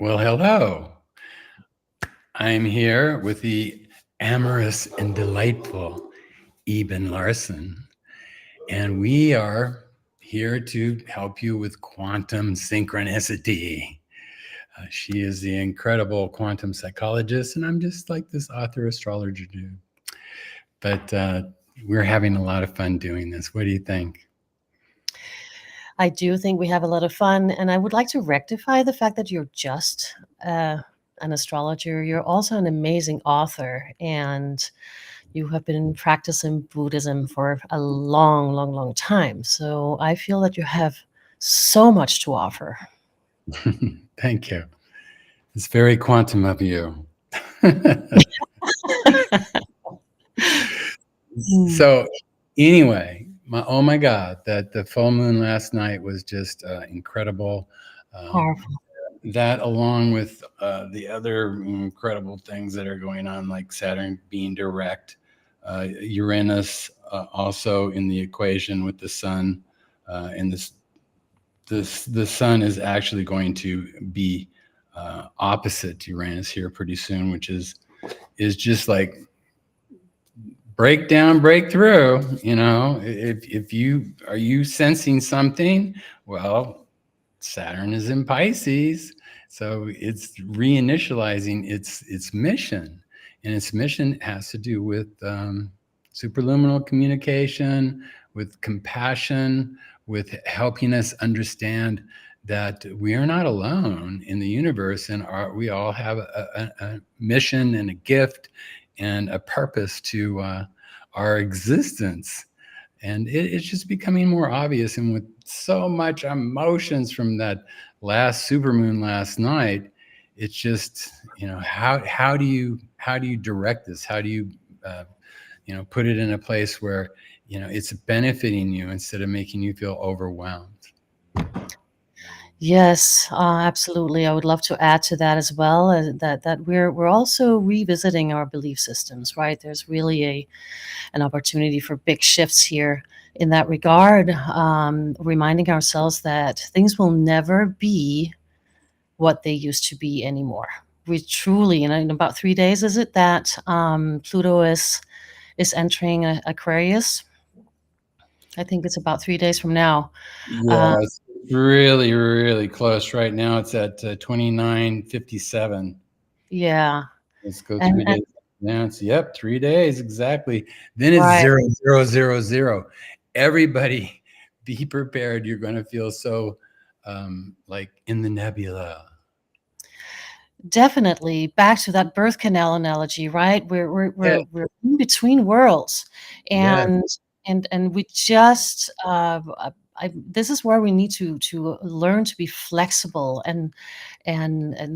Well, hello. I'm here with the amorous and delightful Iben Larssen, and we are here to help you with quantum synchronicity. She is the incredible quantum psychologist, and I'm just like this author astrologer dude. But we're having a lot of fun doing this. What do you think? I do think we have a lot of fun, and I would like to rectify the fact that you're just an astrologer. You're also an amazing author, and you have been practicing Buddhism for a long, long, long time. So I feel that you have so much to offer. Thank you. It's very quantum of you. Mm. So anyway, oh my God, that the full moon last night was just incredible. Powerful. That along with the other incredible things that are going on, like Saturn being direct, Uranus also in the equation with the sun, and the sun is actually going to be opposite Uranus here pretty soon, which is just like breakdown, breakthrough. If you are you sensing something, well, Saturn is in Pisces, so it's reinitializing its mission, and its mission has to do with superluminal communication, with compassion, with helping us understand that we are not alone in the universe, and we all have a mission and a gift and a purpose to our existence. And it's just becoming more obvious. And with so much emotions from that last supermoon last night, it's just, how do you direct this? How do you put it in a place where it's benefiting you instead of making you feel overwhelmed? Yes, absolutely. I would love to add to that as well. That we're also revisiting our belief systems, right? There's really an opportunity for big shifts here in that regard, reminding ourselves that things will never be what they used to be anymore. We truly, in about 3 days, is it that Pluto is entering Aquarius? I think it's about 3 days from now. Yeah, it's really, really close right now. It's at 29:57. Yeah, Let's go and 3 days. Now it's 3 days exactly. Then it's right. 0, 0, 0, 0. Everybody, be prepared. You're going to feel so like in the nebula. Definitely back to that birth canal analogy, right? Yeah, We're in between worlds, yeah. and we just this is where we need to learn to be flexible and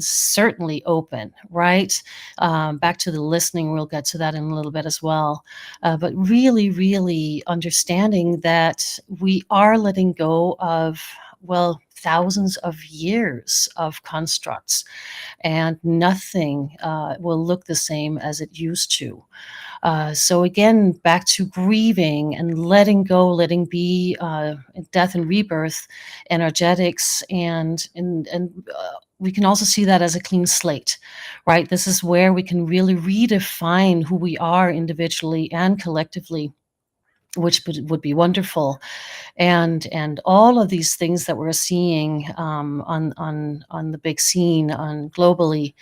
certainly open, right? Back to the listening, we'll get to that in a little bit as well. But really, really understanding that we are letting go of, well, thousands of years of constructs, and nothing will look the same as it used to. So again, back to grieving and letting go, letting be, death and rebirth, energetics, and we can also see that as a clean slate, right? This is where we can really redefine who we are individually and collectively, which would be wonderful. And all of these things that we're seeing on the big scene, on globally,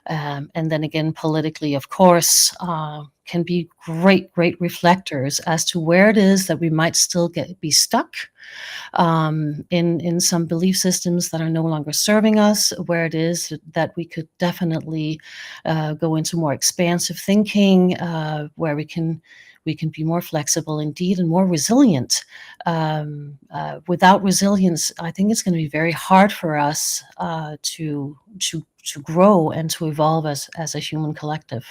and then again politically, of course, can be great reflectors as to where it is that we might still be stuck in some belief systems that are no longer serving us, where it is that we could definitely go into more expansive thinking, where we can be more flexible indeed and more resilient. Without resilience, I think it's going to be very hard for us to grow and to evolve as a human collective.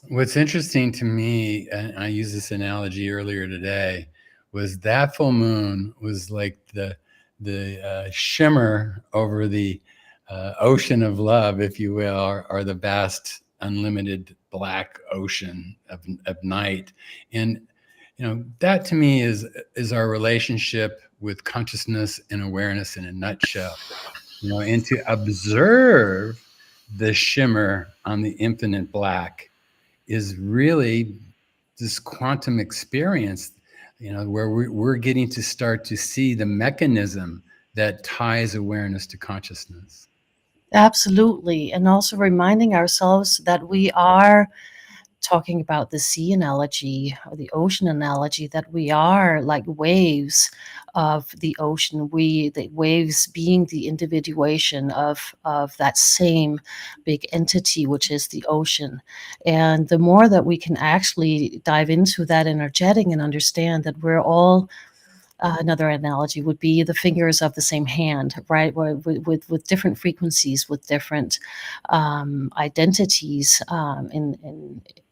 What's interesting to me, and I used this analogy earlier today, was that full moon was like the shimmer over the ocean of love, if you will, or the vast, unlimited black ocean of night. And that to me is our relationship with consciousness and awareness in a nutshell. and to observe the shimmer on the infinite black is really this quantum experience, where we're getting to start to see the mechanism that ties awareness to consciousness. Absolutely. And also reminding ourselves that we are talking about the sea analogy or the ocean analogy, that we are like waves of the ocean, the waves being the individuation of that same big entity, which is the ocean. And the more that we can actually dive into that energetic and understand that we're all, another analogy would be the fingers of the same hand, right? With different frequencies, with different identities,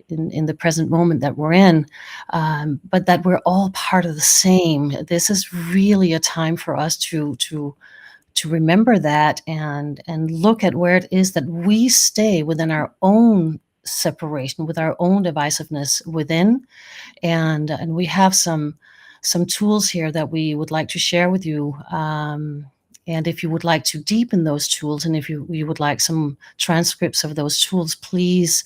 in the present moment that we're in, but that we're all part of the same. This is really a time for us to remember that, and look at where it is that we stay within our own separation, with our own divisiveness within. And we have some tools here that we would like to share with you. And if you would like to deepen those tools, and if you would like some transcripts of those tools, please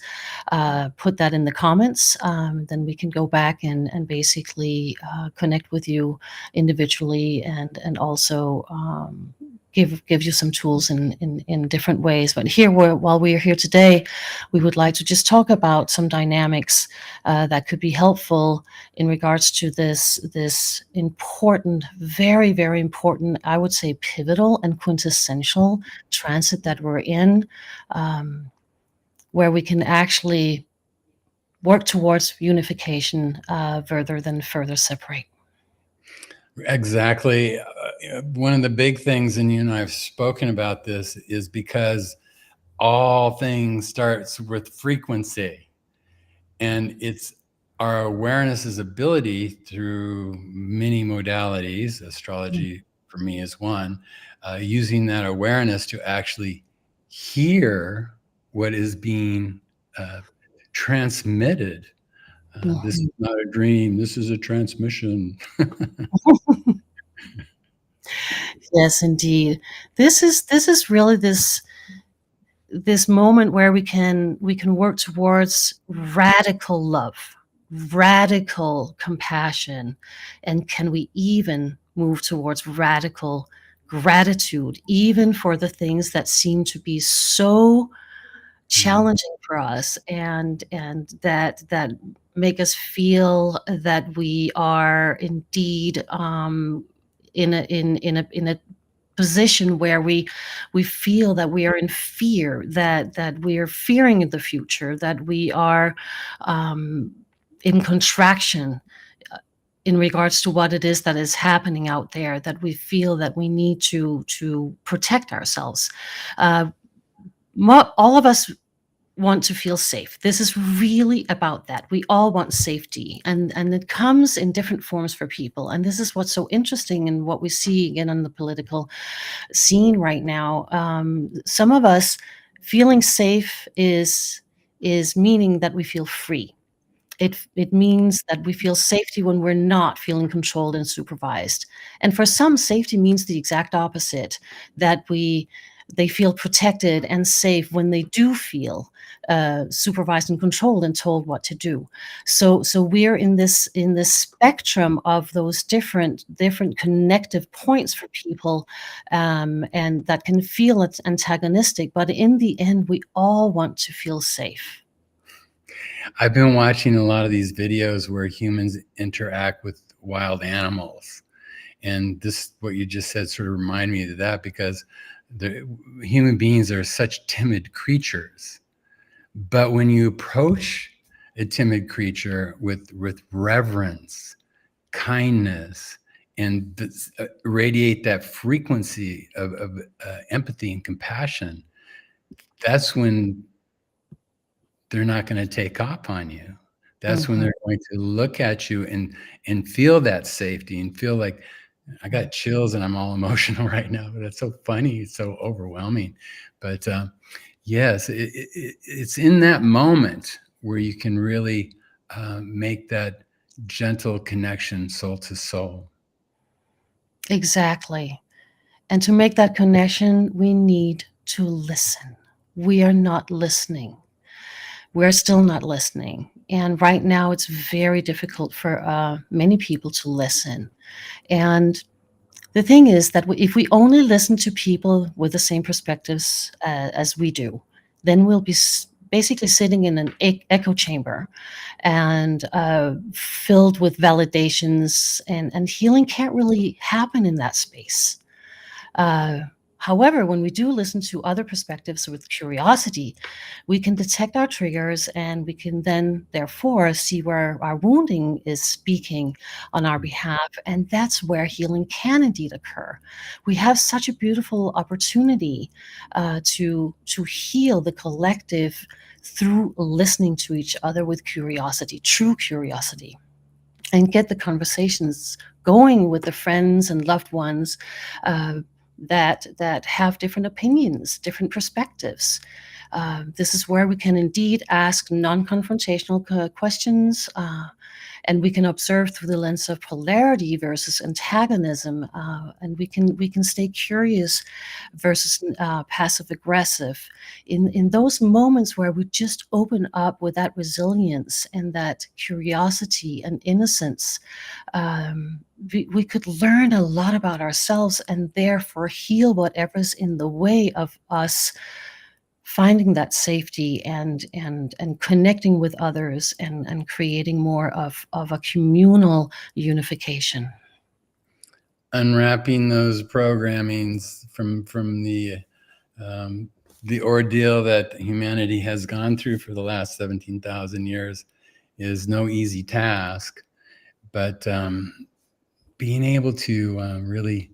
put that in the comments. Then we can go back and basically connect with you individually, and also give you some tools in different ways. But here, while we are here today, we would like to just talk about some dynamics that could be helpful in regards to this important, very, very important, I would say pivotal and quintessential transit that we're in, where we can actually work towards unification rather than further separate. Exactly. One of the big things, and you and I have spoken about this, is because all things starts with frequency, and it's our awareness's ability through many modalities. Astrology for me is one, using that awareness to actually hear what is being transmitted. This is not a dream. This is a transmission. Yes, indeed. This is really this moment where we can work towards radical love, radical compassion, and can we even move towards radical gratitude, even for the things that seem to be so challenging for us, and that make us feel that we are indeed in a position where we feel that we are in fear, that we are fearing the future, that we are in contraction in regards to what it is that is happening out there, that we feel that we need to protect ourselves. Uh, all of us want to feel safe. This is really about that. We all want safety, and it comes in different forms for people. And this is what's so interesting in what we see again on the political scene right now. Some of us feeling safe is meaning that we feel free. It means that we feel safety when we're not feeling controlled and supervised. And for some, safety means the exact opposite, that they feel protected and safe when they do feel supervised and controlled and told what to do. So we're in this spectrum of those different connective points for people, and that can feel antagonistic. But in the end, we all want to feel safe. I've been watching a lot of these videos where humans interact with wild animals. And this, what you just said, sort of remind me of that, because the human beings are such timid creatures. But when you approach a timid creature with reverence, kindness, and radiate that frequency of empathy and compassion, that's when they're not going to take off on you. That's when Mhm. they're going to look at you and feel that safety and feel like, I got chills and I'm all emotional right now. But that's so funny. It's so overwhelming. But yes, it's in that moment where you can really make that gentle connection soul to soul. Exactly. And to make that connection, we need to listen. We are not listening. We're still not listening. And right now, it's very difficult for many people to listen. And the thing is that if we only listen to people with the same perspectives as we do, then we'll be basically sitting in an echo chamber and filled with validations, and healing can't really happen in that space. Uh, However, when we do listen to other perspectives with curiosity, we can detect our triggers, and we can then, therefore, see where our wounding is speaking on our behalf. And that's where healing can indeed occur. We have such a beautiful opportunity to heal the collective through listening to each other with curiosity, true curiosity, and get the conversations going with the friends and loved ones uh, that have different opinions, different perspectives. This is where we can indeed ask non-confrontational questions, and we can observe through the lens of polarity versus antagonism, and we can stay curious versus passive aggressive. In those moments where we just open up with that resilience and that curiosity and innocence, we could learn a lot about ourselves, and therefore heal whatever's in the way of us finding that safety and connecting with others, and creating more of a communal unification. Unwrapping those programmings from the ordeal that humanity has gone through for the last 17,000 years is no easy task. But being able to really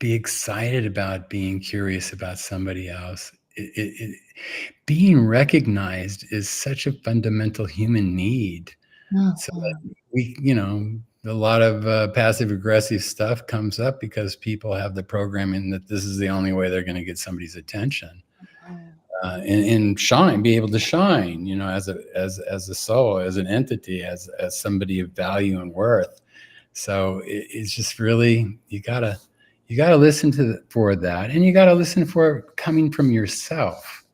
be excited about being curious about somebody else, being recognized is such a fundamental human need. So that Mhm. we, a lot of passive aggressive stuff comes up because people have the programming that this is the only way they're going to get somebody's attention, and shine, be able to shine, as a soul, as an entity, as somebody of value and worth. So it's just really, you gotta listen for that, and you gotta listen for it coming from yourself,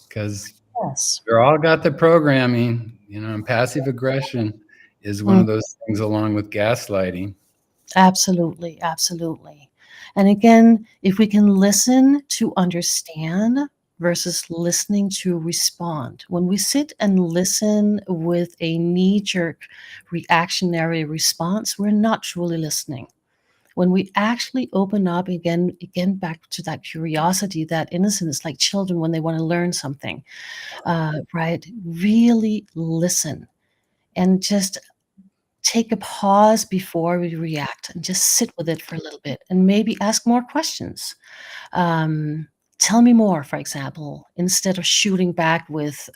because Yes. they're all got the programming, and passive aggression is one Mm, of those things, along with gaslighting. absolutely, absolutely. And again, if we can listen to understand versus listening to respond, when we sit and listen with a knee-jerk reactionary response, we're not truly listening. When we actually open up, again back to that curiosity, that innocence, like children when they want to learn something, right? Really listen, and just take a pause before we react, and just sit with it for a little bit, and maybe ask more questions. Um, Tell me more, for example, instead of shooting back with,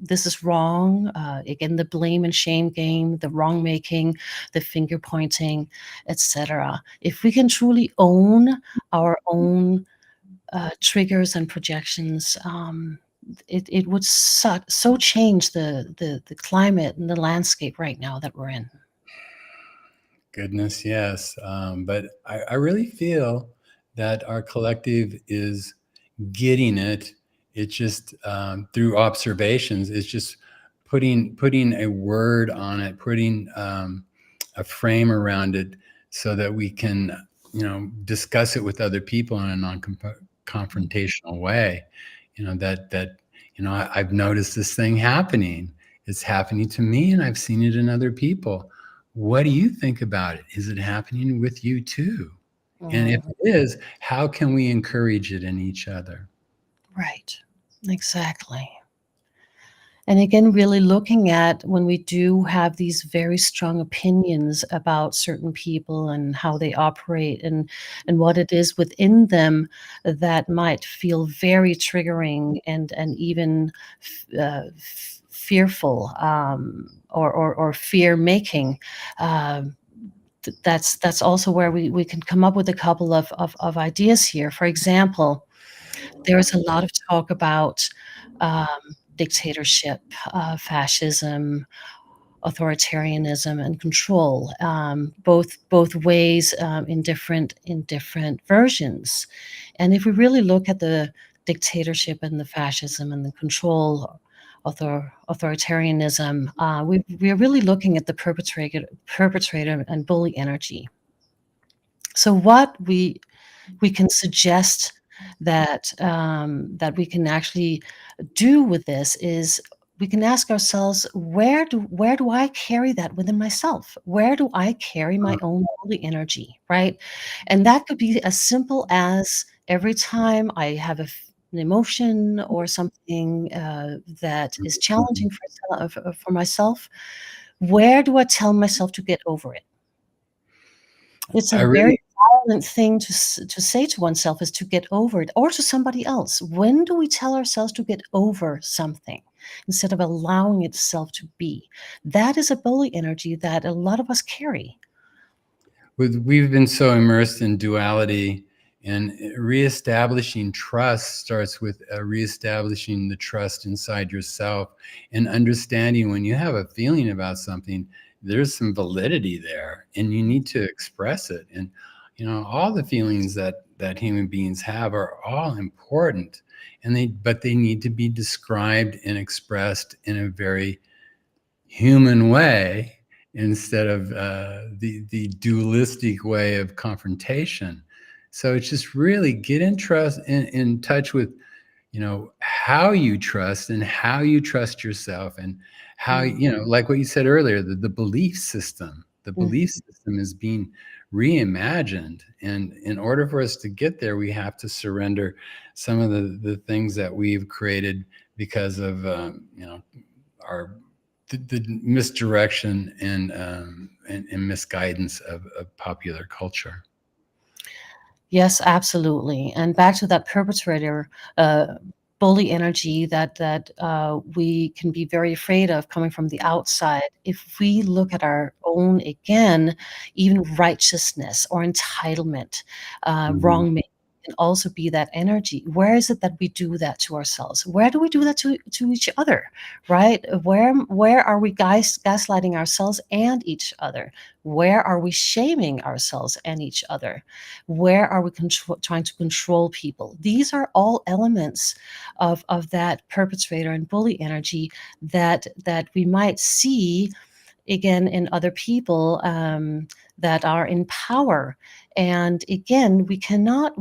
this is wrong. Again, the blame and shame game, the wrong making, the finger pointing, etc. If we can truly own our own triggers and projections, it would so change the climate and the landscape right now that we're in. Goodness, yes. But I really feel that our collective is getting it. It's just through observations. It's just putting a word on it, putting a frame around it, so that we can, discuss it with other people in a non-confrontational way. I've noticed this thing happening. It's happening to me, and I've seen it in other people. What do you think about it? Is it happening with you too? And if Mhm. it is, how can we encourage it in each other? Right. Exactly. And again, really looking at when we do have these very strong opinions about certain people and how they operate, and what it is within them that might feel very triggering, and even fearful, or fear making. Um, that's also where we can come up with a couple of ideas here. For example, there is a lot of talk about um, dictatorship, fascism, authoritarianism and control, both ways, in different versions. And if we really look at the dictatorship and the fascism and the control, authoritarianism, we are really looking at the perpetrator and bully energy. So what we can suggest that that we can actually do with this is we can ask ourselves, where do I carry that within myself? Where do I carry my own holy energy, right? And that could be as simple as every time I have an emotion or something that is challenging for myself, where do I tell myself to get over it? It's I a very really, violent thing to say to oneself, is to get over it, or to somebody else. When do we tell ourselves to get over something instead of allowing itself to be? That is a bully energy that a lot of us carry. we've been so immersed in duality, and reestablishing trust starts with reestablishing the trust inside yourself, and understanding when you have a feeling about something, there's some validity there, and you need to express it. And all the feelings that human beings have are all important, and they need to be described and expressed in a very human way, instead of the dualistic way of confrontation. So it's just really get in touch with how you trust, and how you trust yourself, and how Mm, like what you said earlier, the belief system is being reimagined. And in order for us to get there, we have to surrender some of the things that we've created because of our the misdirection and misguidance of popular culture. Yes, absolutely. And back to that perpetrator, bully energy that we can be very afraid of coming from the outside. If we look at our own again, even righteousness or entitlement, Mhm. wrongmaking can also be that energy. Where is it that we do that to ourselves? Where do we do that to each other? Right? Where are we gaslighting ourselves and each other? Where are we shaming ourselves and each other? Where are we trying to control people? These are all elements of that perpetrator and bully energy that we might see again in other people, that are in power. And again, we cannot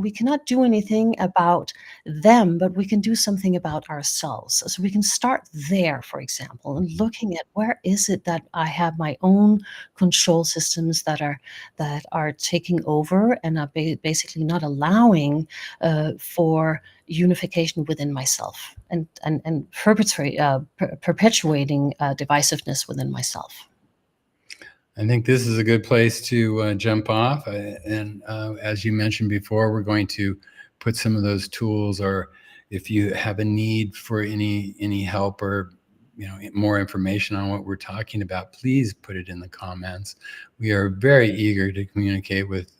do anything about them, but we can do something about ourselves. So we can start there, for example, and looking at where is it that I have my own control systems that are taking over and are basically not allowing for unification within myself, and perpetuating divisiveness within myself. I think this is a good place to jump off. And as you mentioned before, we're going to put some of those tools, or if you have a need for any help, or more information on what we're talking about, please put it in the comments. We are very eager to communicate with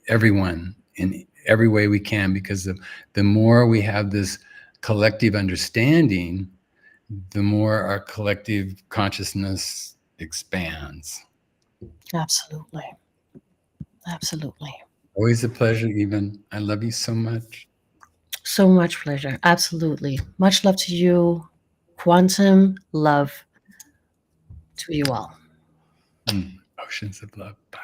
everyone in every way we can, because the more we have this collective understanding, the more our collective consciousness expands. Absolutely. Absolutely. Always a pleasure, Eben. I love you so much. So much pleasure. Absolutely. Much love to you. Quantum love to you all. Oceans of love. Bye.